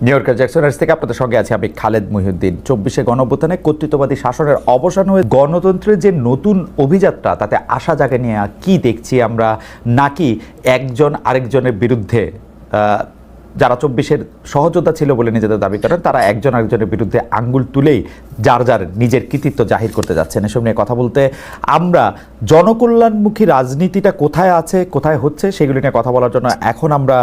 New ইয়র্কের জ্যাকসনহাইটস থেকে আপনাদের সঙ্গে আছি আমি খালেদ মহিউদ্দিন। 24শে গণঅভ্যুত্থানে কর্তৃত্ববাদী শাসনের অবসান হয়ে গণতন্ত্রের যে নতুন অভিযাত্রা, তাতে আশা জাগে নিয়ে কি দেখছি আমরা, নাকি একজন আরেকজনের বিরুদ্ধে, যারা 24-এর সহযোদ্ধা ছিল বলে নিজেদের দাবি করেন, তারা একজন আরেকজনের বিরুদ্ধে আঙ্গুল তুলেই যার যার নিজের কৃতিত্ব জাহির করতে যাচ্ছেন। এসব নিয়ে কথা বলতে আমরা জনকল্যাণমুখী রাজনীতিটা কোথায় আছে, কোথায় হচ্ছে, সেগুলি নিয়ে কথা বলার জন্য এখন আমরা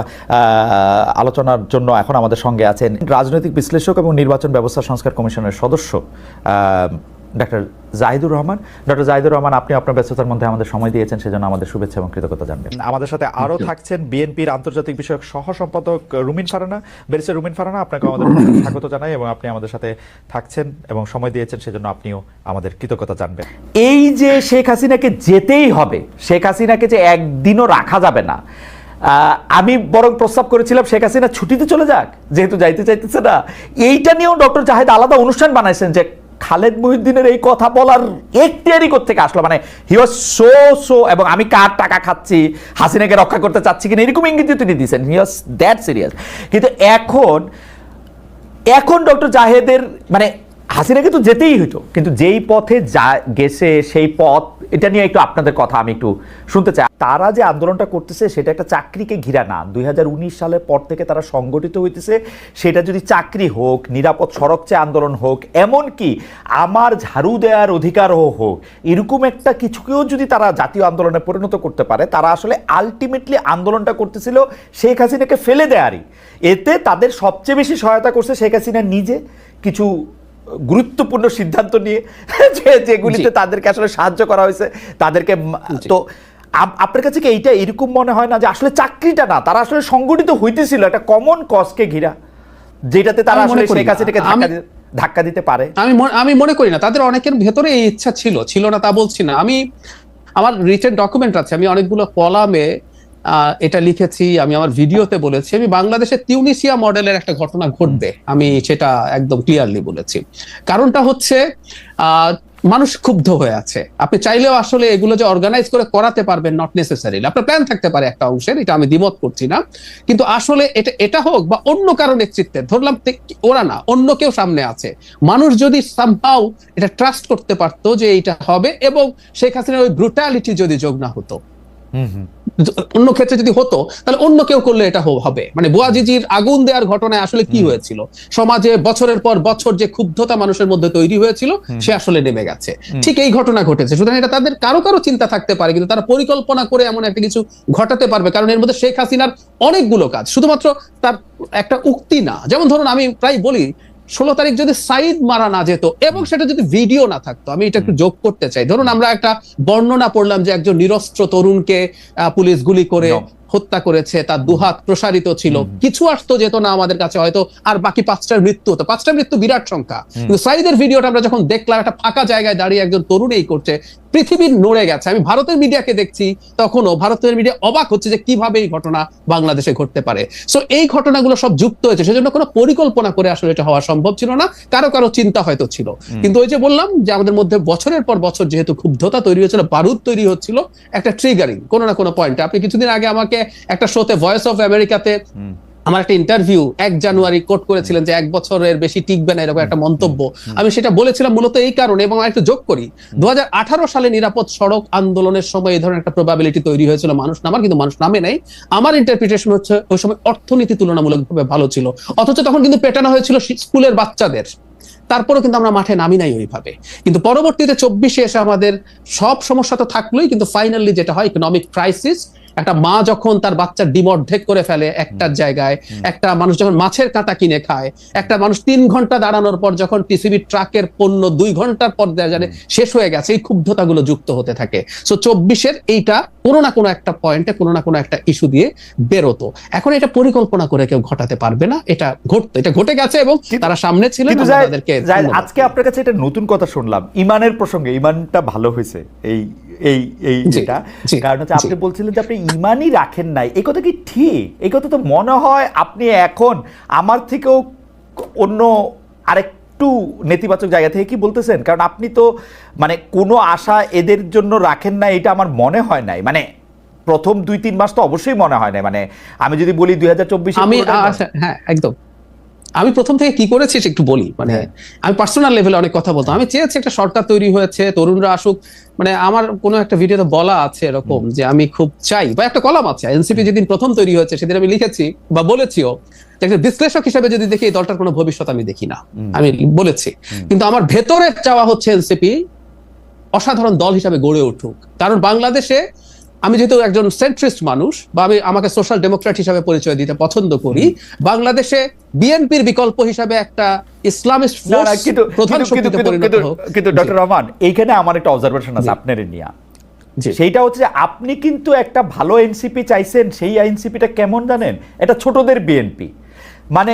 আলোচনার জন্য এখন আমাদের সঙ্গে আছেন রাজনৈতিক বিশ্লেষক এবং নির্বাচন ব্যবস্থা সংস্কার কমিশনের সদস্য ডক্টর জাহিদুর রহমান। ডক্টর জাহিদুর রহমান, আপনি আপনার ব্যস্ততার মধ্যে আমাদের সময় দিয়েছেন, সেজন্য আমাদের শুভেচ্ছা এবং কৃতজ্ঞতা জানবেন। আমাদের সাথে আরও থাকছেন বিএনপির আন্তর্জাতিক বিষয়ক সহ সম্পাদক রুমিন ফারহানা, ব্যারিস্টার রুমিন ফারহানা। আপনাকে আমাদের স্বাগত জানাই এবং আপনি আমাদের সাথে থাকছেন এবং সময় দিয়েছেন, সেজন্য আপনিও আমাদের কৃতজ্ঞতা জানবেন। এই যে শেখ হাসিনাকে যেতেই হবে, শেখ হাসিনাকে যে একদিনও রাখা যাবে না, আমি বরং প্রস্তাব করেছিলাম শেখ হাসিনা ছুটিতে চলে যাক, যেহেতু যাইতে চাইতেছে না। এইটা নিয়েও ডক্টর জাহিদ আলাদা অনুষ্ঠান বানাইছেন যে খালেদ মহিউদ্দিনের এই কথা বলার এখতিয়ারই কোত্থেকে আসলো, মানে হি ওয়াজ সো এবং আমি কার টাকা খাচ্ছি, হাসিনাকে রক্ষা করতে চাচ্ছি কিনা, এরকম ইঙ্গিত তিনি দিয়েছেন। হি ওয়াজ দ্যাট সিরিয়াস। কিন্তু এখন ডক্টর জাহেদের মানে হাসিনাকে তো যেতেই হইতো, কিন্তু যেই পথে গেছে সেই পথ, এটা নিয়ে একটু আপনাদের কথা আমি একটু শুনতে চাই। তারা যে আন্দোলনটা করতেছে সেটা একটা চাকরিকে ঘিরা না, 2019 সালের পর থেকে তারা সংগঠিত হইতেছে। সেটা যদি চাকরি হোক, নিরাপদ সড়ক চেয়ে আন্দোলন হোক, এমনকি আমার ঝাড়ু দেওয়ার অধিকারও হোক, এরকম একটা কিছুকেও যদি তারা জাতীয় আন্দোলনে পরিণত করতে পারে, তারা আসলে আলটিমেটলি আন্দোলনটা করতেছিল শেখ হাসিনাকে ফেলে দেয়ারই। এতে তাদের সবচেয়ে বেশি সহায়তা করছে শেখ হাসিনা নিজে, কিছু গুরুত্বপূর্ণ সিদ্ধান্ত নিয়ে যেগুলিতে তাদেরকে আসলে সাহায্য করা হয়েছে তাদেরকে। তো আপনার কাছে কি এইটা এরকম মনে হয় না যে আসলে চাকরিটা না, তারা আসলে সংগঠিত হইতেছিল একটা কমন কজকে ঘিরা, যেটাতে তারা আসলে শেখ হাসিনাকে ধাক্কা দিতে পারে? আমি মনে করি না। তাদের অনেকের ভেতরে এই ইচ্ছা ছিল না তা বলছি না। আমি আমার রিটেন ডকুমেন্ট আছে, আমি অনেকগুলো কলামে এটা লিখেছি, আমি আমার ভিডিওতে বলেছি, আমি বাংলাদেশের তিউনিসিয়া মডেলের একটা ঘটনা ঘটবে, আমি সেটা একদম ক্লিয়ারলি বলেছি। কারণটা হচ্ছে মানুষ ক্ষুব্ধ হয়ে আছে। আপনি চাইলেও আসলে এগুলো যে অর্গানাইজ করে করাতে পারবেন নট নেসেসারিলি, আপনার প্ল্যান থাকতে পারে একটা অংশের, এটা আমি দ্বিমত করছি না, কিন্তু আসলে এটা হোক বা অন্য কারো নেতৃত্বে, ধরলাম ওরা না, অন্য কেউ সামনে আছে, মানুষ যদি সামহাউ এটা ট্রাস্ট করতে পারতো যে এইটা হবে, এবং শেখ হাসিনার ওই ব্রুটালিটি যদি যোগ না হতো, অন্য ক্ষেত্রে যদি হতো, তাহলে অন্য কেউ করলে এটা হবে। মানে বুয়াজিজির আগুন দেওয়ার ঘটনায় আসলে কি হয়েছিল, সমাজে বছরের পর বছর যে ক্ষুব্ধতা মানুষের মধ্যে তৈরি হয়েছিল, সে আসলে নেমে গেছে। ঠিক এই ঘটনা ঘটেছে। সুতরাং এটা তাদের কারো চিন্তা থাকতে পারে, কিন্তু তারা পরিকল্পনা করে এমন একটা কিছু ঘটাতে পারবে, কারণ এর মধ্যে শেখ হাসিনার অনেকগুলো কাজ, শুধুমাত্র তার একটা উক্তি না। যেমন ধরুন, আমি প্রায় বলি 16 তারিখ যদি সাইদ মারা না যেত এবং সেটা যদি ভিডিও না থাকতো, আমি এটা একটু যোগ করতে চাই। ধরুন আমরা একটা বর্ণনা পড়লাম যে একজন নিরস্ত্র তরুণকে পুলিশ গুলি করে হত্যা করেছে, তার দুহাত প্রসারিত ছিল, কিছু আসতো যেত না আমাদের কাছে, হয়তো আর বাকি 5টার মৃত্যু হতো। 5টা মৃত্যু বিরাট সংখ্যা, কিন্তু সাইদের ভিডিওটা আমরা যখন দেখলাম, একটা ফাঁকা জায়গায় দাঁড়িয়ে একজন তরুণ এই করছে, পৃথিবীর নড়ে গেছে। আমি ভারতের মিডিয়াকে দেখছি, তখনও ভারতের মিডিয়া অবাক হচ্ছে যে কিভাবে এই ঘটনা বাংলাদেশে ঘটতে পারে। সো এই ঘটনাগুলো সব যুক্ত হয়েছে, সেজন্য কোনো পরিকল্পনা করে আসলে এটা হওয়া সম্ভব ছিল না, কারো চিন্তা হয়তো ছিল। কিন্তু ওই যে বললাম যে আমাদের মধ্যে বছরের পর বছর যেহেতু ক্ষুব্ধতা তৈরি হয়েছিল, বারুদ তৈরি হচ্ছিল, একটা ট্রিগারিং কোনো না কোনো পয়েন্টে। আপনি কিছুদিন আগে আমাকে একটা শোতে, ভয়েস অফ আমেরিকাতে আমার একটা ইন্টারভিউ 1 জানুয়ারি কোট করেছিলেন যে 1 বছরের বেশি টিকবে না, এরকম একটা মন্তব্য। আমি সেটা বলেছিলাম মূলত এই কারণে, এবং একটু যোগ করি, 2018 সালে নিরাপদ সড়ক আন্দোলনের সময় এই ধরনের একটা প্রবাবিলিটি তৈরি হয়েছিল মানুষ নামার, কিন্তু মানুষ নামে নাই। আমার ইন্টারপ্রিটেশন হচ্ছে ওই সময় অর্থনীতি তুলনামূলকভাবে ভালো ছিল, অথচ তখন কিন্তু পেটানো হয়েছিল স্কুলের বাচ্চাদের। তারপরেও কিন্তু আমরা মাঠে নামি নাই ওইভাবে। কিন্তু পরবর্তীতে 24-এ এসে আমাদের সব সমস্যা তো থাকলোই, কিন্তু ফাইনালি যেটা হয়, ইকোনমিক ক্রাইসিস। একটা মা যখন তার বাচ্চার ডিম অর্ধেক করে ফেলে একটার জায়গায়, একটা মানুষ যখন মাছের কাঁটা কিনে খায়, একটা মানুষ 3 ঘন্টা দাঁড়ানোর পর যখন টিসিবি ট্রাকের পণ্য 2 ঘন্টার পর জানে শেষ হয়ে গেছে, এই ক্ষুব্ধতাগুলো যুক্ত হতে থাকে। সো 24-এর এইটা কোনো না কোনো একটা পয়েন্টে, কোনো না কোনো একটা ইস্যু দিয়ে বেরোতো। এখন এটা পরিকল্পনা করে কেউ ঘটাতে পারবে না, এটা ঘটতো, এটা ঘটে গেছে এবং তারা সামনে ছিলেন। আজকে আপনার কাছে এটা নতুন কথা শুনলাম ইমানের প্রসঙ্গে, ইমানটা ভালো হয়েছে এই যেটা, কারণ হচ্ছে আপনি বলছিলেন যে আপনি ইমানই রাখেন নাই। এই কথা কি ঠিক? এই কথা তো মনে হয় আপনি এখন আমার থেকেও অন্য আরেকটু নেতিবাচক জায়গা থেকে কি বলতেছেন, কারণ আপনি তো মানে কোনো আশা এদের জন্য রাখেন না, এটা আমার মনে হয় নাই। মানে প্রথম 2-3 মাস তো অবশ্যই মনে হয় না। মানে আমি যদি বলি 2024 হ্যাঁ একদম আমি প্রথম থেকে কি করেছি একটু বলি, মানে আমি পার্সোনাল লেভেলে অনেক কথা বলতাম। আমি চেয়েছি একটা সরকার তৈরি হয়েছে, তরুণরা আসুক, মানে আমার কোনো একটা ভিডিওতে বলা আছে এরকম যে আমি খুব চাই, বা একটা কলাম আছে এনসিপি যেদিন প্রথম তৈরি হয়েছে সেদিন আমি লিখেছি বা বলেছিও যে একটা বিশ্লেষক হিসেবে যদি দেখি এই দলটার কোনো ভবিষ্যৎ আমি দেখি না, আমি বলেছি। কিন্তু আমার ভেতরে চাওয়া হচ্ছে এনসিপি অসাধারণ দল হিসাবে গড়ে উঠুক, কারণ বাংলাদেশে আমি যেহেতু একজন সেন্ট্রিস্ট মানুষ, বা আমি আমাকে সোশ্যাল ডেমোক্রেট হিসাবে পরিচয় দিতে পছন্দ করি, বাংলাদেশে বিএনপির বিকল্প হিসাবে একটা ইসলামিস্ট ফোর্স প্রধান শক্তিতে পরিণত হোক। কিন্তু ডক্টর রহমান, এইখানে আমার একটা অবজারভেশন আছে আপনার নিয়ে, সেইটা হচ্ছে যে আপনি কিন্তু একটা ভালো এনসিপি চাইছেন। সেই এনসিপিটা কেমন জানেন? এটা ছোটদের বিএনপি, মানে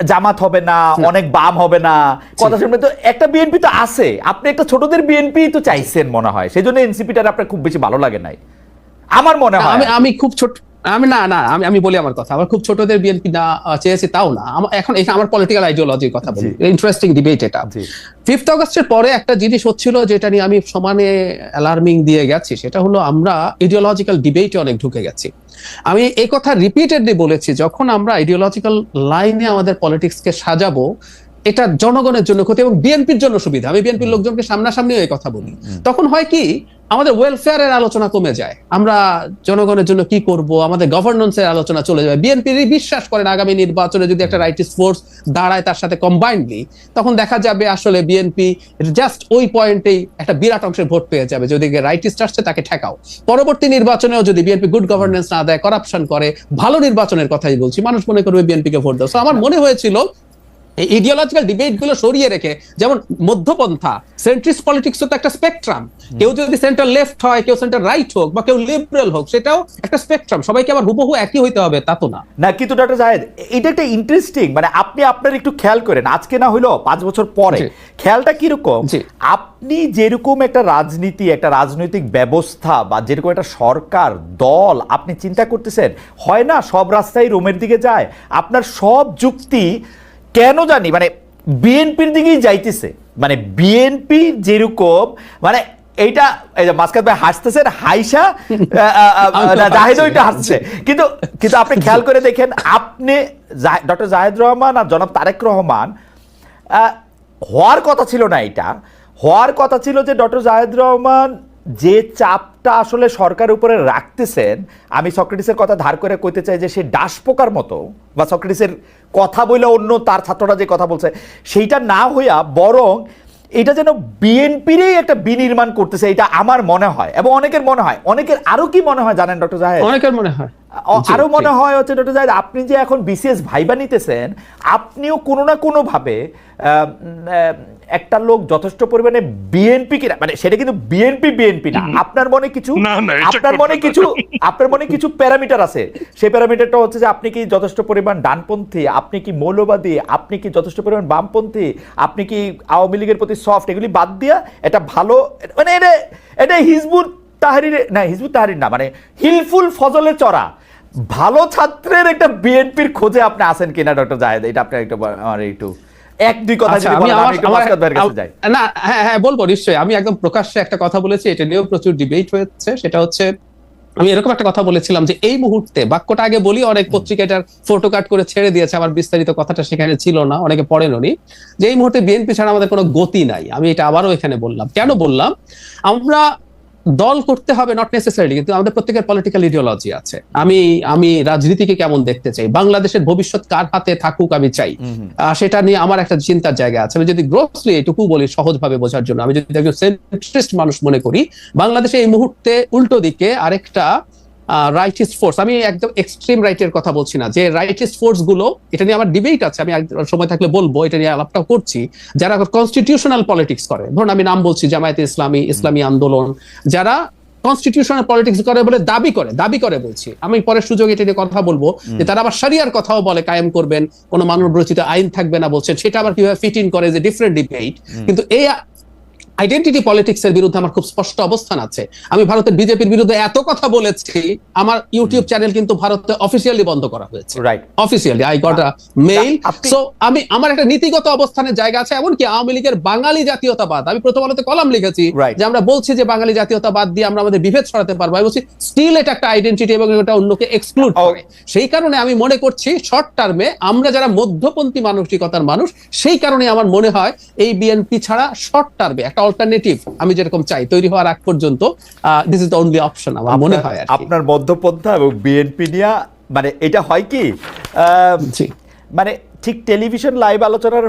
জামাত হবে না, অনেক বাম হবে না, কথা শুনবে তো একটা বিএনপি তো আছে, আপনি একটা ছোটদের বিএনপি তো চাইছেন মনে হয়, সেই জন্য এনসিপিটা আপনার খুব বেশি ভালো লাগে নাই আমার মনে হয়। আমি খুব ছোট, আমি বলি আমার কথা, আমার খুব ছোটদের বিএনপি না চেয়েছি তাও না। এখন এখানে আমার পলিটিক্যাল আইডিওলজির কথা বলি, ইন্টারেস্টিং ডিবেট এটা। 5th অগস্টের পরে একটা জিনিস হচ্ছিল যেটা নিয়ে আমি সমানে অ্যালার্মিং দিয়ে গেছি, সেটা হলো আমরা আইডিওলজিক্যাল ডিবেটে অনেক ঢুকে গেছি। আমি এই কথা রিপিটেডলি বলেছি, যখন আমরা আইডিওলজিক্যাল লাইনে আমাদের পলিটিক্সকে সাজাবো, এটা জনগণের জন্য ক্ষতি এবং বিএনপির জন্য সুবিধা। আমি বিএনপির লোকজনকে সামনাসামনি এই কথা বলি, তখন হয় কি আমাদের ওয়েলফেয়ারের আলোচনা কমে যায়, আমরা জনগণের জন্য কি করব, আমাদের গভর্নেন্সের আলোচনা চলে যাবে। বিএনপি বিশ্বাস করেন আগামী নির্বাচনে যদি একটা রাইটিস্ট ফোর্স দাঁড়ায় তার সাথে কম্বাইন্ডলি, তখন দেখা যাবে আসলে বিএনপি জাস্ট ওই পয়েন্টেই একটা বিরাট অংশের ভোট পেয়ে যাবে। যদি রাইটিস্ট আসছে তাকে ঠেকাও, পরবর্তী নির্বাচনেও যদি বিএনপি গুড গভর্নেন্স না দেয়, করাপশন করে, ভালো নির্বাচনের কথাই বলছি, মানুষ মনে করবে বিএনপিকে ভোট দাও। আমার মনে হয়েছিল এই ইডিওলজিক্যাল ডিবেট গুলো সরিয়ে রেখে, যেমন মধ্যপন্থা, সেন্ট্রিস্ট পলিটিক্স তো একটা স্পেকট্রাম, কেউ যদি সেন্টার লেফট হয়, কেউ সেন্টার রাইট হোক, বা কেউ লিবারেল হোক, সেটাও একটা স্পেকট্রাম, সবাইকে আবার হুবহু একই হইতে হবে তা তো না। না কিন্তু ডক্টর জাহেদ, এটা একটা ইন্টারেস্টিং, মানে আপনি আপনার একটু খেয়াল করেন, আজকে না হইলো 5 বছর পরে খেয়ালটা কিরকম, আপনি যেরকম একটা রাজনীতি, একটা রাজনৈতিক ব্যবস্থা, বা যেরকম একটা সরকার দল আপনি চিন্তা করতেছেন, হয় না সব রাস্তায় রোমের দিকে যায়, আপনার সব যুক্তি কেন জানি মানে বিএনপির দিকেই যাইতেছে, মানে বিএনপি যেরকম, মানে এইটা এই যে মাসকাত ভাই হাসতেছেন, হাইসা জাহেদ ওইটা হাসছে, কিন্তু কিন্তু আপনি খেয়াল করে দেখেন, আপনি ডক্টর জাহেদ রহমান আর জনাব তারেক রহমান হওয়ার কথা ছিল না, এটা হওয়ার কথা ছিল যে ডক্টর জাহেদ রহমান যে চাপটা আসলে সরকারের উপরে রাখতেছেন, আমি সক্রেটিসের কথা ধার করে কইতে চাই যে সে ডাস পোকার মতো, বা সক্রেটিসের কথা বলে অন্য তার ছাত্ররা যে কথা বলছে সেইটা না হইয়া বরং এটা যেন বিএনপিরই একটা বিনির্মাণ করতেছে, এটা আমার মনে হয়, এবং অনেকের মনে হয়। অনেকের আরো কি মনে হয় জানেন ডক্টর জাহেদ? অনেকের মনে হয়, আরো মনে হয় হচ্ছে ডক্টর জাহেদ, আপনি যে এখন বিসিএস ভাইবা নিতেছেন, আপনিও কোনো না কোনো ভাবে একটা লোক যথেষ্ট পরিমাণে বিএনপি কিনা, মানে সেটা কিন্তু বিএনপি না, আপনার মনে কিছু প্যারামিটার আছে। সেই প্যারামিটারটা হচ্ছে যে আপনি কি যথেষ্ট পরিমাণ ডানপন্থী, আপনি কি মৌলবাদী, আপনি কি যথেষ্ট পরিমাণ বামপন্থী, আপনি কি আওয়ামী লীগের প্রতি সফট, এগুলি বাদ দিয়া এটা ভালো, মানে এটা হিজবুত তাহরির না, মানে হিলফুল ফজলে চড়া ভালো ছাত্রের একটা বিএনপির খোঁজে আপনি আছেন কিনা ডক্টর জাহেদ? এটা আপনি একটু 1-2 কথা যদি বলেন, আমি একটু মাসকাত ভাইয়ের কাছে যাই। না, হ্যাঁ বলবো নিশ্চয়ই। আমি একদম প্রকাশ্যে একটা কথা বলেছি, এটা নিয়েও প্রচুর ডিবেট হয়েছে। সেটা হচ্ছে, আমি এরকম একটা কথা বলেছিলাম যে এই মুহূর্তে, বাক্যটা আগে বলি, অনেক পত্রিকা এটার ফটো কাট করে ছেড়ে দিয়েছে, আমার বিস্তারিত কথাটা সেখানে ছিল না, অনেকে পড়েননি, যে এই মুহূর্তে বিএনপি ছাড়া আমাদের কোনো গতি নাই। আমি এটা আবারও এখানে বললাম। কেন বললাম? আমরা দল করতে হবে নট নেসেসারিলি, কিন্তু আমাদের প্রত্যেকের পলিটিক্যাল ইডিওলজি আছে। আমি রাজনীতিকে কেমন দেখতে চাই, বাংলাদেশের ভবিষ্যৎ কার হাতে থাকুক আমি চাই, সেটা নিয়ে আমার একটা চিন্তার জায়গা আছে। আমি যদি গ্রোসলি এটুকু বলি সহজভাবে বোঝার জন্য, আমি যদি একজন সেন্ট্রিস্ট মানুষ মনে করি, বাংলাদেশে এই মুহূর্তে উল্টো দিকে আরেকটা রাইটিস্ট ফোর্স, আমি একদম এক্সট্রিম রাইটের কথা বলছি না, যে রাইটিস্ট ফোর্স গুলো, এটা নিয়ে আমার ডিবেট আছে, আমি সময় থাকলে বলবো, এটা নিয়ে আলাপটাও করছি, যারা কনস্টিটিউশনাল পলিটিক্স করে, ধরুন আমি নাম বলছি জামায়াতে ইসলামী, ইসলামী আন্দোলন, যারা কনস্টিটিউশনাল পলিটিক্স করে বলে দাবি করে বলছি, আমি পরের সুযোগে এটা নিয়ে কথা বলবো, যে তারা আবার শরিয়ার কথাও বলে কায়েম করবেন, কোনো মানব রচিত আইন থাকবে না বলছেন, সেটা আবার কিভাবে ফিট ইন করে, যে ডিফারেন্ট ডিবেট। কিন্তু এই আইডেন্টিটি পলিটিক্সের বিরুদ্ধে আমার খুব স্পষ্ট অবস্থান আছে। আমি ভারতের বিজেপির বিরুদ্ধে এত কথা বলেছি, আমার ইউটিউব চ্যানেল কিন্তু ভারতে অফিসিয়ালি বন্ধ করা হয়েছে, right, officially I got a mail. So আমি আমার একটা নীতিগত অবস্থানের জায়গা আছে। এমনকি আওয়ামী লীগের বাঙালি জাতীয়তাবাদ, আমি প্রথম আলোতে কলাম লিখেছি যে আমরা বলছি যে বাঙালি জাতীয়তাবাদ দিয়ে আমরা আমাদের বিভেদ সরাতে পারবো। আমি বলছি স্টিল এটা একটা আইডেন্টিটি এবং এটা অন্যকে এক্সক্লুড করে। সেই কারণে আমি মনে করছি শর্ট টার্মে আমরা যারা মধ্যপন্থী মানসিকতার মানুষ, সেই কারণে আমার মনে হয় এই বিএনপি ছাড়া শর্ট টার্মে একটা অল্টারনেটিভ আমি যেরকম চাই তৈরি হওয়ার আগ পর্যন্ত this is the only option আমার মনে হয়। আপনার মধ্যপন্থা এবং বিএনপি নিয়ে মানে এটা হয় কি মানে ঠিক টেলিভিশন লাইভ আলোচনার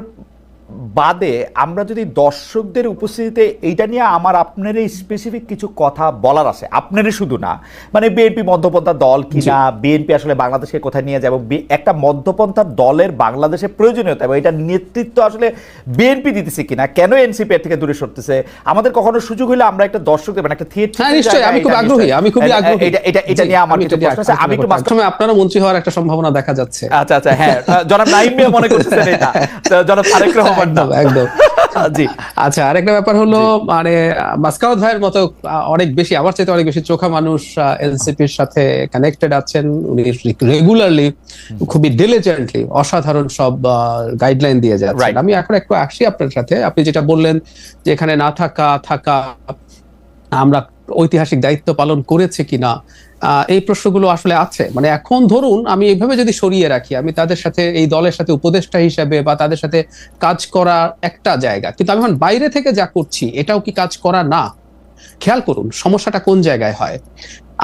বাদে আমরা যদি দর্শকদের উপস্থিতিতে এইটা নিয়ে আমার আপনার এই স্পেসিফিক কিছু কথা বলার আছে, আপনারই শুধু না, মানে বিএনপি মধ্যপন্থা দল কিনা, বিএনপি আসলে বাংলাদেশকে কোথায় নিয়ে যাবো, একটা মধ্যপন্থার দলের বাংলাদেশে প্রয়োজনীয়তা এবং এটা নেতৃত্ব আসলে বিএনপি দিতেছে কিনা, কেন এনসিপি এর থেকে দূরে সরতেছে, আমাদের কখনো সুযোগ হলে আমরা একটা দর্শকদের মানে একটা থিয়েটার, আমি খুব আগ্রহী এটা নিয়ে আমার কিছু প্রশ্ন আছে। আমি একটু মাঝখানে আপনারও মন্ত্রী হওয়ার একটা সম্ভাবনা দেখা যাচ্ছে। আচ্ছা আচ্ছা, হ্যাঁ, জনাব নাঈম মিয়া মনে করতেছেন এটা, জনাব তারেক রহমান একদম। আচ্ছা, আরেকটা ব্যাপার হলো মানে মাসকাওয়াত ভাইয়ের মতো অনেক বেশি, আমার চাইতে অনেক বেশি চোখা মানুষ এনসিপির সাথে কানেক্টেড আছেন। উনি রেগুলারলি খুবই ডিলিজেন্টলি অসাধারণ সব গাইডলাইন দিয়ে যাচ্ছেন। আমি এখন একটু আসি আপনার সাথে, আপনি যেটা বললেন যে এখানে না থাকা আমরা ঐতিহাসিক দায়িত্ব পালন করেছে কিনা, এই প্রশ্নগুলো আসলে আছে। মানে এখন ধরুন আমি এইভাবে যদি সরিয়ে রাখি, আমি তাদের সাথে এই দলের সাথে উপদেষ্টা হিসেবে বা তাদের সাথে কাজ করা একটা জায়গা, কিন্তু আমি এখন বাইরে থেকে যা করছি এটাও কি কাজ করা না? খেয়াল করুন সমস্যাটা কোন জায়গায় হয়।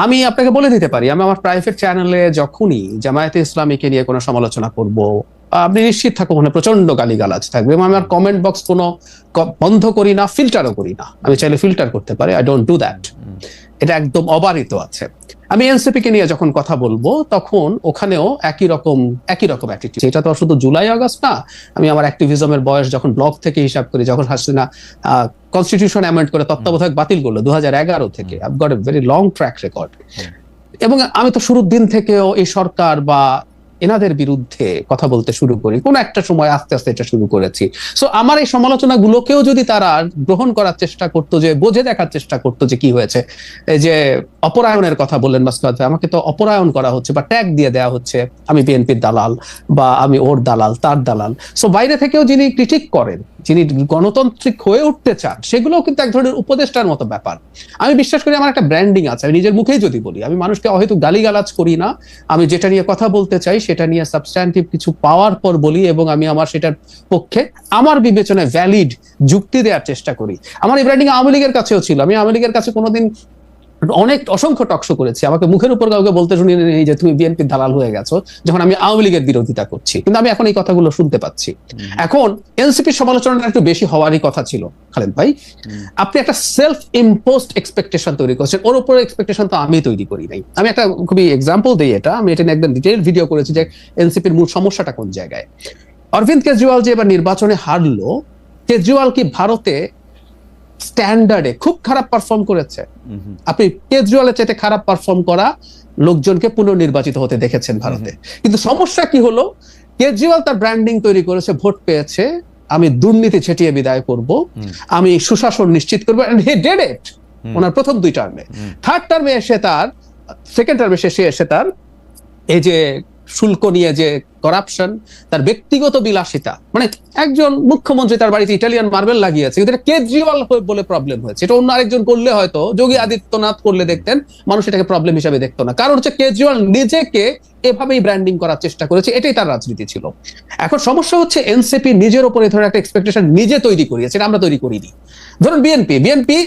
আমি আপনাকে বলে দিতে পারি, আমি আমার প্রাইভেট চ্যানেলে যখনই জামায়াতে ইসলামীকে নিয়ে কোনো সমালোচনা করব, আপনি নিশ্চিত থাকুন ওখানে প্রচন্ড গালিগালাজ থাকবে। আমি আমার কমেন্ট বক্স কোনো বন্ধ করি না, ফিল্টারও করি না। আমি চাইলে ফিল্টার করতে পারি, আই ডোন্ট ডু দ্যাট। এটা একদম অবারিত আছে। আমি এনসিপি কে নিয়ে যখন কথা বলবো তখন ওখানেও একই রকম অ্যাটিটিউড। এটা তো শুধু জুলাই আগস্ট না, আমি আমার অ্যাক্টিভিজমের বয়স যখন ব্লগ থেকে হিসাব করি, যখন হাসিনা কনস্টিটিউশন অ্যামেন্ড করে তত্ত্বাবধায়ক বাতিল করলো 2011 থেকে, I got a very long track record. এবং আমি তো শুরুর দিন থেকেও এই সরকার বা এনাদের বিরুদ্ধে কথা বলতে শুরু করি, কোন একটা সময় আস্তে আস্তে এটা শুরু করেছি। সো আমার এই সমালোচনা গুলোকেও যদি তারা গ্রহণ করার চেষ্টা করতো, যে বুঝে দেখার চেষ্টা করতো যে কি হয়েছে, এই যে অপরায়ণের কথা বললেন মাসকাওয়াত ভাই, আমাকে তো অপরায়ণ করা হচ্ছে বা ট্যাগ দিয়ে দেওয়া হচ্ছে আমি বিএনপির দালাল বা আমি ওর দালাল তার দালাল। সো বাইরে থেকেও যিনি ক্রিটিক করেন, যিনি গণতান্ত্রিক হয়ে উঠতে চান, সেগুলোও কিন্তু এক ধরনের উপদেষ্টার মতো ব্যাপার। আমি বিশ্বাস করি আমার একটা ব্র্যান্ডিং আছে। আমি নিজের মুখেই যদি বলি, আমি মানুষকে হয়তো গালিগালাজ করি না, আমি যেটা নিয়ে কথা বলতে চাই সেটা নিয়ে সাবস্ট্যান্টিভ কিছু পাওয়ার পর বলি এবং আমি আমার সেটার পক্ষে আমার বিবেচনায় ভ্যালিড যুক্তি দেওয়ার চেষ্টা করি। আমার এই ব্র্যান্ডিং আওয়ামী লীগের কাছেও ছিল। আমি আওয়ামী লীগের কাছে কোনোদিন অসংখ্য টকশো করেছি, আমাকে মুখের উপর কাউকে বলতে শুনি যে তুমি বিএনপির দালাল হয়ে গেছো, যখন আমি আওয়ামী লীগের বিরোধিতা করছি। কিন্তু আমি এখন এই কথাগুলো শুনতে পাচ্ছি। এখন এনসিপির সমালোচনাটা একটু বেশি হওয়ারই কথা ছিল। খালেদ ভাই, আপনি একটা সেলফ ইম্পোজড এক্সপেকটেশন তৈরি করছেন, ওর উপরে এক্সপেকটেশন তো আমি তৈরি করি নাই। আমি একটা খুবই এক্সাম্পল দিই, আমি এটা নিয়ে একদম ডিটেইল ভিডিও করেছি যে এনসিপির মূল সমস্যাটা কোন জায়গায়। অরবিন্দ কেজরিওয়াল যে এবার নির্বাচনে হারলো, কেজরিওয়াল কি ভারতে স্ট্যান্ডার্ডে খুব খারাপ পারফর্ম করেছে? আপনি কেজরিওয়ালের চাইতে খারাপ পারফর্ম করা লোকজনকে পুনর্নির্বাচিত হতে দেখেছেন ভারতে। কিন্তু সমস্যা কি হলো, কেজরিওয়াল তার ব্র্যান্ডিং তৈরি করেছে, ভোট পেয়েছে, আমি দুর্নীতি ছেটিয়ে বিদায় করব, আমি সুশাসন নিশ্চিত করবো, এন্ড হি ডিড ইট ওনার প্রথম 2 টার্মে। থার্ড টার্মে এসে তার, সেকেন্ড টার্মে শেষে এসে তার এই যে শুল্ক নিয়ে যে করাপশন, তার ব্যক্তিগত বিলাসিতা, মানে একজন মুখ্যমন্ত্রী তার বাড়িতে ইটালিয়ান মার্বেল লাগিয়েছে, কিন্তু এটা কেজরিওয়াল বলে প্রবলেম হয়েছে। এটা অন্য আরেকজন করলে হয়তো, যোগী আদিত্যনাথ করলে দেখতেন মানুষ এটাকে প্রবলেম হিসেবে দেখতো না। কারণ হচ্ছে কেজরিওয়াল নিজেকে এভাবেই ব্র্যান্ডিং করার চেষ্টা করেছে, এটাই তার রাজনীতি ছিল। এখন সমস্যা হচ্ছে এনসিপি নিজের উপর এই ধরনের একটা এক্সপেকটেশন নিজে তৈরি করিয়েছে, এটা আমরা তৈরি করিনি। ধরুন বিএনপি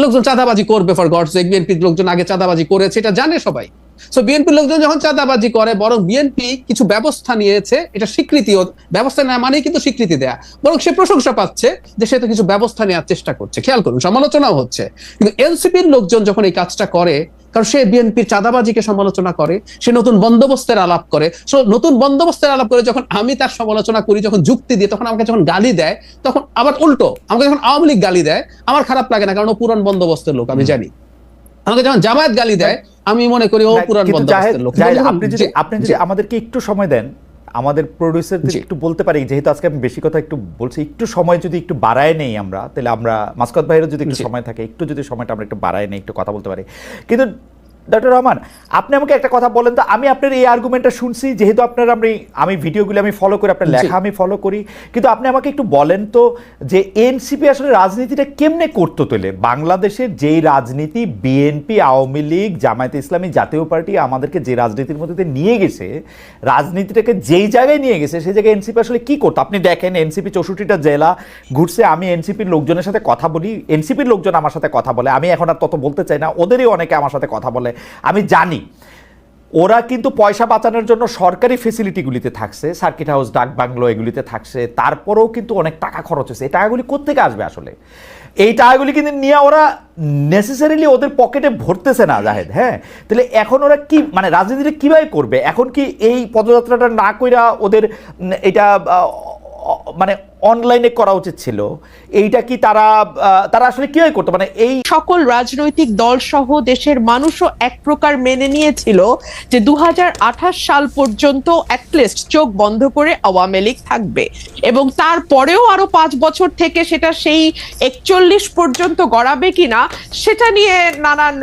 লোকজন চাঁদাবাজি করবে, ফর গডস সেক, বিএনপির লোকজন আগে চাঁদাবাজি করেছে, এটা জানে সবাই। সো বিএনপির লোকজন যখন চাঁদাবাজি করে, বরং বিএনপি কিছু ব্যবস্থা নিয়েছে, এটা স্বীকৃতি, ব্যবস্থা নেওয়া মানেই কিন্তু স্বীকৃতি দেয়া, বরং সে প্রশংসা পাচ্ছে যে সে তো কিছু ব্যবস্থা নেওয়ার চেষ্টা করছে। খেয়াল করুন, সমালোচনাও হচ্ছে। কিন্তু এনসিপির লোকজন যখন এই কাজটা করে, কারণ সে বিএনপির চাঁদাবাজিকে সমালোচনা করে, সে নতুন বন্দোবস্তের আলাপ করে, সো নতুন বন্দোবস্তের আলাপ করে যখন আমি তার সমালোচনা করি, যখন যুক্তি দিয়ে, তখন আমাকে যখন গালি দেয়, তখন আবার উল্টো আমাকে যখন আওয়ামী লীগ গালি দেয় আমার খারাপ লাগে না, কারণ ও পুরান বন্দোবস্তের লোক, আমি জানি। আমাকে যখন জামায়াত গালি দেয় আমি মনে করি ও পুরান বন্দোবস্তের লোক। আপনি যদি আমাদেরকে একটু সময় দেন, আমাদের প্রোডিউসারদের একটু বলতে পারি, যেহেতু আজকে আমি বেশি কথা একটু বলছি, একটু সময় যদি একটু বাড়ায় নেই আমরা, তাহলে আমরা মাসকাত ভাইয়েরও যদি একটু সময় থাকে, একটু যদি সময়টা আমরা একটু বাড়ায় নেই, একটু কথা বলতে পারি। কিন্তু ডক্টর রহমান, আপনি আমাকে একটা কথা বলেন তো, আমি আপনার এই আর্গুমেন্টটা শুনছি, যেহেতু আপনার আমি ভিডিওগুলো আমি ফলো করি, আপনার লেখা আমি ফলো করি, কিন্তু আপনি আমাকে একটু বলেন তো যে এনসিপি আসলে রাজনীতিটা কেমনে করতো তোলে? বাংলাদেশের যেই রাজনীতি বিএনপি, আওয়ামী লীগ, জামায়াতে ইসলামী, জাতীয় পার্টি আমাদেরকে যে রাজনীতির মধ্যে নিয়ে গেছে, রাজনীতিটাকে যেই জায়গায় নিয়ে গেছে, সেই জায়গায় এনসিপি আসলে কি করতো? আপনি দেখেন এনসিপি 64টা জেলা ঘুরছে, আমি এনসিপির লোকজনের সাথে কথা বলি, এনসিপির লোকজন আমার সাথে কথা বলে, আমি এখন আর তত বলতে চাই না, ওদেরই অনেকে আমার সাথে কথা বলে, আমি জানি ওরা কিন্তু পয়সা বাঁচানোর জন্য সরকারি ফেসিলিটিগুলিতে থাকছে, সার্কিট হাউস, ডাক বাংলো, এগুলিতে থাকছে, তারপরেও কিন্তু অনেক টাকা খরচ হয়েছে। এই টাকাগুলি কোত্থেকে আসবে আসলে? এই টাকাগুলি কিন্তু নিয়ে ওরা নেসেসারিলি ওদের পকেটে ভরতেছে না জাহেদ। হ্যাঁ, তাহলে এখন ওরা কি মানে রাজনীতিটা কিভাবে করবে? এখন কি এই পদযাত্রাটা না কইরা ওদের এটা মানে অনলাইনে করা উচিত ছিল? এইটা কি তারা আসলে কিভাবে করতো? মানে এই সকল রাজনৈতিক দল সহ দেশের মানুষও এক প্রকার মেনে নিয়েছিল যে 2028 সাল পর্যন্ত অ্যাটলিস্ট চোখ বন্ধ করে আওয়ামী লীগ থাকবে, এবং তারপরেও আরো 5 বছর থেকে সেটা সেই 41 পর্যন্ত গড়াবে কিনা সেটা নিয়ে নানান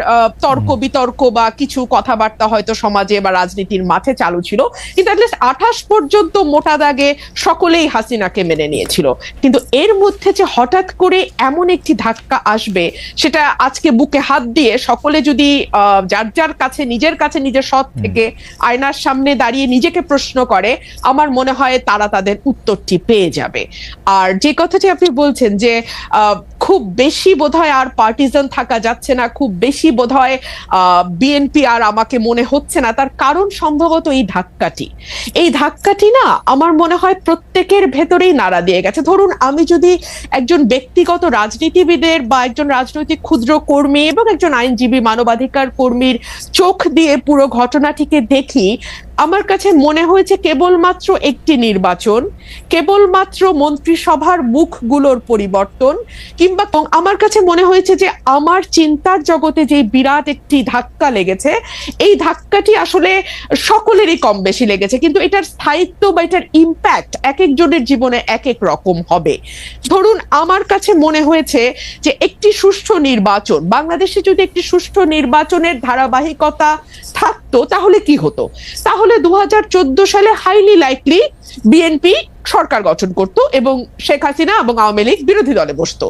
তর্ক বিতর্ক বা কিছু কথাবার্তা হয়তো সমাজে বা রাজনীতির মাঠে চালু ছিল, কিন্তু অ্যাটলিস্ট 28 পর্যন্ত মোটা দাগে সকলেই হাসিনাকে মেনে নিয়েছিল। কিন্তু এর মধ্যে যে হঠাৎ করে এমন একটি ধাক্কা আসবে, সেটা আজকে বুকে হাত দিয়ে সকলে যদি যার যার কাছে নিজের সৎ থেকে আয়নার সামনে দাঁড়িয়ে নিজেকে প্রশ্ন করে, আমার মনে হয় তারা তাদের উত্তরটি পেয়ে যাবে। আর যে কথাটি আপনি বলছেন যে খুব বেশি বোধহয় আর পার্টিজান থাকা যাচ্ছে না, খুব বেশি বোধহয় বিএনপি আর আমাকে মনে হচ্ছে না, তার কারণ সম্ভবত এই ধাক্কাটি না আমার মনে হয় প্রত্যেকের ভেতরেই নাড়া দিয়ে গেছে। ধরুন আমি যদি একজন ব্যক্তিগত রাজনীতিবিদের বা একজন রাজনৈতিক ক্ষুদ্র কর্মী এবং একজন আইনজীবী মানবাধিকার কর্মীর চোখ দিয়ে পুরো ঘটনাটিকে দেখি, আমার কাছে মনে হয়েছে কেবলমাত্র একটি নির্বাচন, কেবলমাত্র মন্ত্রিসভার মুখগুলোর পরিবর্তন, কিংবা আমার কাছে মনে হয়েছে যে আমার চিন্তার জগতে যে বিরাট একটি ধাক্কা লেগেছে, এই ধাক্কাটি আসলে সকলেরই কম বেশি লেগেছে, কিন্তু এটার স্থায়িত্ব বা এটার ইম্প্যাক্ট এক একজনের জীবনে এক এক রকম হবে। ধরুন আমার কাছে মনে হয়েছে যে একটি সুষ্ঠু নির্বাচন, বাংলাদেশে যদি একটি সুষ্ঠু নির্বাচনের ধারাবাহিকতা থাকতো তাহলে কি হতো? তাহলে 2014 সালে হাইলি লাইকলি বিএনপি সরকার গঠন করত এবং শেখ হাসিনা এবং আওয়ামী লীগ বিরোধী দলে বসতো।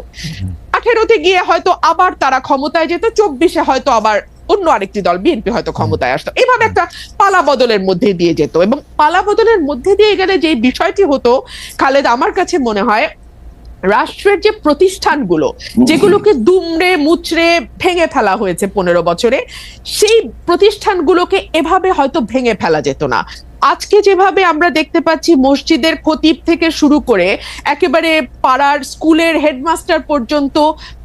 18তে গিয়ে হয়তো আবার তারা ক্ষমতায় যেত, 24-এ হয়তো আবার অন্য আরেকটি দল বিএনপি হয়তো ক্ষমতায় আসতো। এভাবে একটা পালা বদলের মধ্যে দিয়ে যেত, এবং পালা বদলের মধ্যে দিয়ে গেলে যে বিষয়টি হতো খালেদ, আমার কাছে মনে হয় রাষ্ট্রের যে প্রতিষ্ঠানগুলো যেগুলোকে দুমড়ে মুচড়ে ভেঙে ফেলা হয়েছে 15 বছরে, সেই প্রতিষ্ঠানগুলোকে এভাবে হয়তো ভেঙে ফেলা যেত না। আজকে যেভাবে আমরা দেখতে পাচ্ছি মসজিদের খতিব থেকে শুরু করে একেবারে পাড়ার স্কুলের হেডমাস্টার পর্যন্ত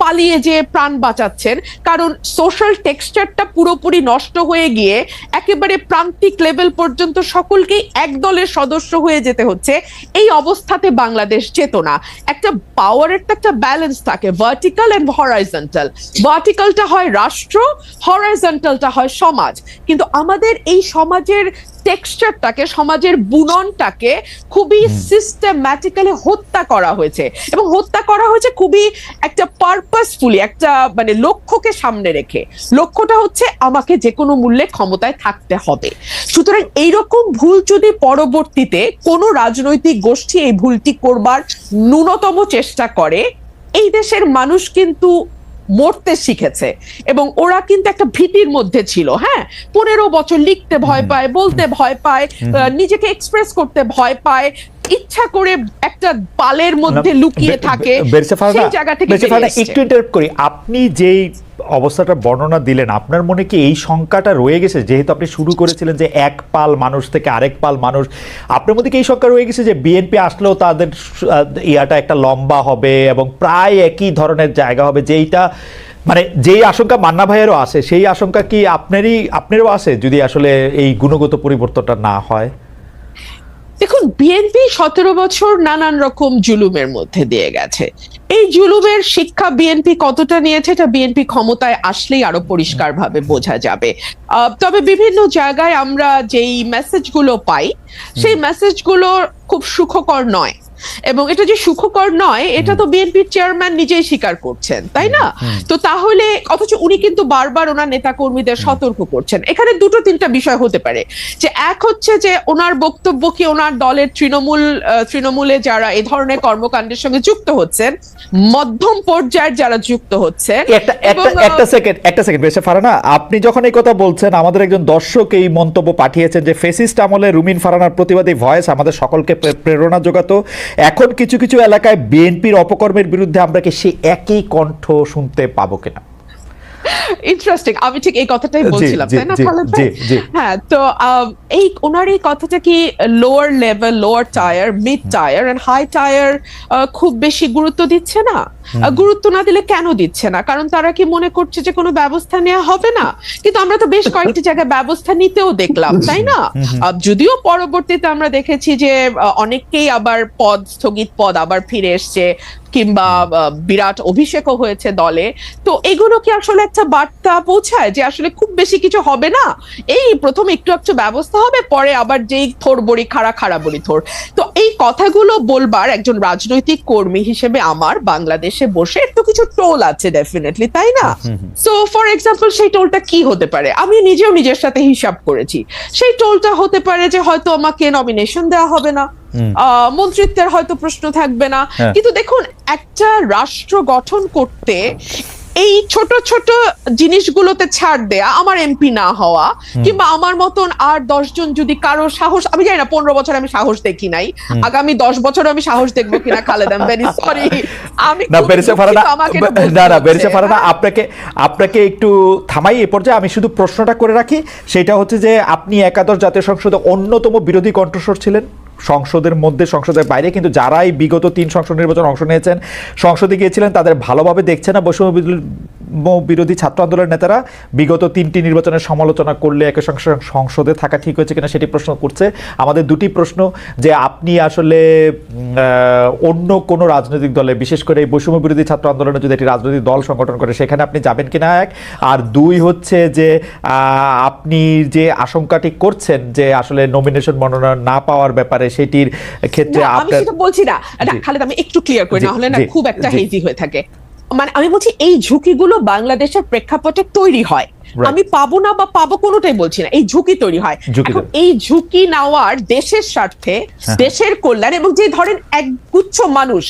পালিয়ে যে প্রাণ বাঁচাচ্ছেন, কারণ সোশ্যাল টেক্সচারটা পুরোপুরি নষ্ট হয়ে গিয়ে একেবারে প্রান্তিক লেভেল পর্যন্ত সকলকেই এক দলের সদস্য হয়ে যেতে হচ্ছে। এই অবস্থাতে বাংলাদেশ যেত না। একটা পাওয়ারের তো একটা ব্যালেন্স থাকে, ভার্টিক্যাল এন্ড হরাইজন্টাল। ভার্টিক্যালটা হয় রাষ্ট্র, হরাইজন্টালটা হয় সমাজ। কিন্তু আমাদের এই সমাজের টেক্সচারটাকে, সমাজের বুননটাকে খুবই সিস্টেম্যাটিক্যালি হত্যা করা হয়েছে, এবং হত্যা করা হয়েছে খুবই একটা পারপাসফুলি, একটা মানে লক্ষ্যকে সামনে রেখে। লক্ষ্যটা হচ্ছে আমাকে যে কোনো মূল্যে ক্ষমতায় থাকতে হবে। সুতরাং এইরকম ভুল যদি পরবর্তীতে কোনো রাজনৈতিক গোষ্ঠী এই ভুলটি করবার ন্যূনতম চেষ্টা করে, এই দেশের মানুষ কিন্তু মরতে শিখেছে, এবং ওরা কিন্তু একটা ভীতির মধ্যে ছিল। হ্যাঁ, 15 বছর লিখতে ভয় পায়, বলতে ভয় পায়, নিজেকে এক্সপ্রেস করতে ভয় পায়, ইচ্ছা করে একটা পালের মধ্যে লুকিয়ে থাকে। সেই জায়গা থেকে একটু ইন্টারাপ্ট করি, আপনি যেই অবস্থাটা বর্ণনা দিলেন, আপনার মনে কি এই শঙ্কাটা রয়ে গেছে? যেহেতু আপনি শুরু করেছিলেন যে এক পাল মানুষ থেকে আরেক পাল মানুষ, আপনার মধ্যে কি এই শঙ্কা রয়ে গেছে যে বিএনপি আসলেও তাদের ইয়াটা একটা লম্বা হবে এবং প্রায় একই ধরনের জায়গা হবে, যেইটা মানে যেই আশঙ্কা মান্না ভাইয়েরও আছে, সেই আশঙ্কা কি আপনারও আছে যদি আসলে এই গুণগত পরিবর্তনটা না হয়? দেখুন, বিএনপি 17 বছর নানান রকম জুলুমের মধ্যে দিয়ে গেছে, এই জুলুমের শিক্ষা বিএনপি কতটা নিয়েছে এটা বিএনপি ক্ষমতায় আসলেই আরো পরিষ্কারভাবে বোঝা যাবে। তবে বিভিন্ন জায়গায় আমরা যেই মেসেজগুলো পাই সেই মেসেজগুলো খুব সুখকর নয়, এবং এটা যে সুখকর নয় এটা তো বিএনপির চেয়ারম্যান নিজেই স্বীকার করছেন, তাই না? তো তাহলে অথচ উনি কিন্তু বারবার ওনার নেতা কর্মীদের সতর্ক করছেন। এখানে দুটো তিনটা বিষয় হতে পারে, যে এক হচ্ছে যে ওনার বক্তব্য কি ওনার দলের তৃণমূলে যারা এই ধরনের কর্মকাণ্ডের সঙ্গে যুক্ত হচ্ছেন, মধ্যম পর্যায়ের যারা যুক্ত হচ্ছেন। একটা সেকেন্ড বেশে ফারানা, আপনি যখন এই কথা বলছেন, আমাদের একজন দর্শক এই মন্তব্য পাঠিয়েছেন যে ফেসিস্ট আমলে রুমিন ফারানার প্রতিবাদী ভয়েস আমাদের সকলকে প্রেরণা যোগাতো, এখন কিছু কিছু এলাকায় বিএনপির অপকর্মের বিরুদ্ধে আমরা কি সেই একই কণ্ঠ শুনতে পাবো কিনা? ইন্টারেস্টিং, আমি ঠিক এই কথাটাই বলছিলাম, তাই না খালেদ ভাই? জি। হ্যাঁ, তো এই ওনার এই কথাটা কি lower level, lower tier, mid tier and high tier খুব বেশি গুরুত্ব দিচ্ছে না? গুরুত্ব না দিলে কেন দিচ্ছে না? কারণ তারা কি মনে করছে যে কোনো ব্যবস্থা নেওয়া হবে না? কিন্তু আমরা তো বেশ কয়েকটি জায়গায় ব্যবস্থা নিতেও দেখলাম, তাই না? যদিও পরবর্তীতে আমরা দেখেছি যে অনেককেই আবার স্থগিত পদ আবার ফিরে এসছে, কিংবা বিরাট অভিষেকও হয়েছে দলে। তো এগুলো কি আসলে একটা বার্তা পৌঁছায় যে আসলে খুব বেশি কিছু হবে না, এই প্রথম একটু একটু ব্যবস্থা হবে, পরে আবার যেই থোর বড়ি খাড়া বড়ি থোর? তো এই কথাগুলো বলবার একজন রাজনৈতিক কর্মী হিসেবে আমার বাংলাদেশে বসে একটু কিছু টোল আছে ডেফিনেটলি, তাই না? সো ফর এক্সাম্পল, সেই টোলটা কি হতে পারে? আমি নিজেও নিজের সাথে হিসাব করেছি। সেই টোলটা হতে পারে যে হয়তো আমাকে নমিনেশন দেওয়া হবে না, মন্ত্রিত্বের হয়তো প্রশ্ন থাকবে না। কিন্তু দেখুন, একটা রাষ্ট্র গঠন করতে এই ছোট ছোট জিনিসগুলোতে ছাড় দেয়া, আমার এমপি না হওয়া, কিংবা আমার মতন আর 10 জন যদি কারো সাহস, আমি জানি না 15 বছর আমি সাহস দেখি নাই, আগামী 10 বছর আমি সাহস দেখবো কিনা Khaled, I am very sorry. আমি না বেরিসা ফারানা, আপনাকে একটু থামাই এই পর্যায়ে। আমি শুধু প্রশ্নটা করে রাখি, সেটা হচ্ছে যে আপনি একাদশ জাতীয় সংসদে অন্যতম বিরোধী কণ্ঠস্বর ছিলেন, সংসদের মধ্যে সংসদের বাইরে, কিন্তু যারাই বিগত 3 সংসদ নির্বাচন অংশ নিয়েছেন, সংসদে গিয়েছিলেন, তাদের ভালোভাবে দেখছে না বৈষম্য বিরোধী ছাত্র আন্দোলনের নেতারা? বিগত 3টি নির্বাচনের সমালোচনা করলে একই সঙ্গে সংসদে থাকা ঠিক হয়েছে কিনা সেটি প্রশ্ন করছে। আমাদের দুটি প্রশ্ন, যে আপনি আসলে অন্য কোনো রাজনৈতিক দলে, বিশেষ করে এই বৈষম্য বিরোধী ছাত্র আন্দোলনে যদি একটি রাজনৈতিক দল সংগঠন করে, সেখানে আপনি যাবেন কিনা, এক। আর দুই হচ্ছে যে আপনি যে আশঙ্কাটি করছেন যে আসলে নমিনেশন মনোনয়ন না পাওয়ার ব্যাপারে, সেটির ক্ষেত্রে আমি সেটা বলছি না খালেদ, আমি একটু ক্লিয়ার করি, না হলে না খুব একটা হেজি হয়ে থাকে। মানে আমি বলছি এই ঝুঁকিগুলো বাংলাদেশের প্রেক্ষাপটে তৈরি হয়, আমি পাবো না বা পাবো কোনোটাই বলছি না, এই ঝুঁকি তৈরি হয়। এখন এই ঝুঁকি নেওয়ার দেশের স্বার্থে, দেশের কল্যাণ, এবং যে ধরেন একগুচ্ছ মানুষ,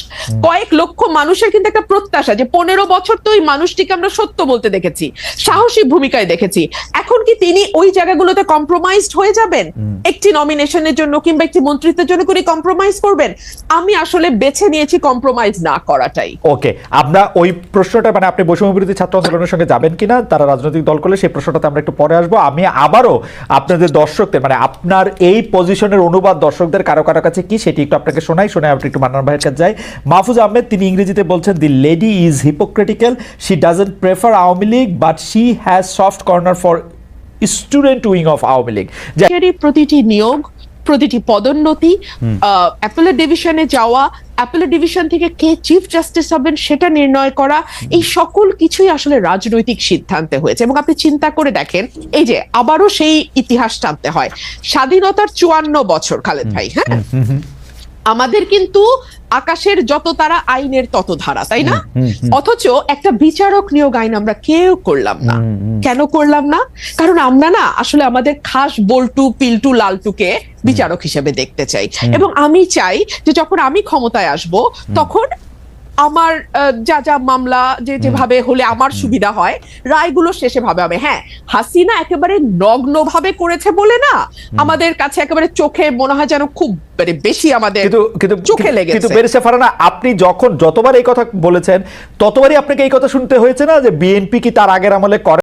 কয়েক লক্ষ মানুষের কিন্তু একটা প্রত্যাশা যে 15 বছর তো ওই মানুষটিকে আমরা সত্য বলতে দেখেছি, সাহসী ভূমিকায় দেখেছি, এখন কি তিনি ওই জায়গাগুলোতে কম্প্রোমাইজড হয়ে যাবেন? একটি নমিনেশনের জন্য কিংবা একটি মন্ত্রিত্বের জন্য করে কম্প্রোমাইজ করবেন? আমি আসলে বেছে নিয়েছি কম্প্রোমাইজ না করাটাই। ওকে, আমরা ওই প্রশ্নটা, মানে আপনি বৈষম্য বিরোধী ছাত্র আন্দোলনের সঙ্গে যাবেন কিনা, তারা রাজনৈতিক দল, সেই প্রশ্নটাতে আমরা একটু পরে আসবো। আমি আবারও আপনাদের দর্শকদের, মানে আপনার এই পজিশনের অনুবাদ দর্শকদের কারো কারো কাছে কি, সেটি একটু আপনাকে শোনাই আপনি একটু মান্নান ভাইয়ের কাছে যাই। মাহফুজ আহমেদ, তিনি ইংরেজিতে বলছেন, the lady is hypocritical, she doesn't prefer Awami League but she has soft corner for student wing of Awami League. প্রতিটি নিয়োগ, প্রতিটি পদোন্নতি, অ্যাপেলেট ডিভিশনে যাওয়া, অ্যাপেলেট ডিভিশন থেকে কে চিফ জাস্টিস হবেন সেটা নির্ণয় করা, এই সকল কিছুই আসলে রাজনৈতিক সিদ্ধান্তে হয়েছে। এবং আপনি চিন্তা করে দেখেন, এই যে আবারও সেই ইতিহাস টানতে হয়, স্বাধীনতার 54 বছর খালেদ ভাই, হ্যাঁ, আমাদের কিন্তু আকাশের যত তারা, আইনের তত ধারা, তাই না? অথচ একটা বিচারক নিয়োগ আইন আমরা কেউ করলাম না। কেন করলাম না? কারণ আমরা না আসলে আমাদের খাস বল্টু, পিল্টু, লালটুকে বিচারক হিসেবে দেখতে চাই। এবং আমি চাই যে যখন আমি ক্ষমতায় আসব, তখন আমার যা যা মামলা যেভাবে হলে আমার সুবিধা হয়, রায়গুলো শেষে ভাবে হবে। হ্যাঁ, হাসিনা একেবারে নগ্ন ভাবে করেছে বলে না, আমাদের কাছে একেবারে চোখে মনে হয় যেন খুব বেশি আমাদের চোখে লেগেছে। কিন্তু বেরিসা ফারানা, আপনি যতবার এই কথা বলেছেন, ততবারই আপনাকে এই কথা শুনতে হয়েছে না যে বিএনপি কি তার আগের আমলে করে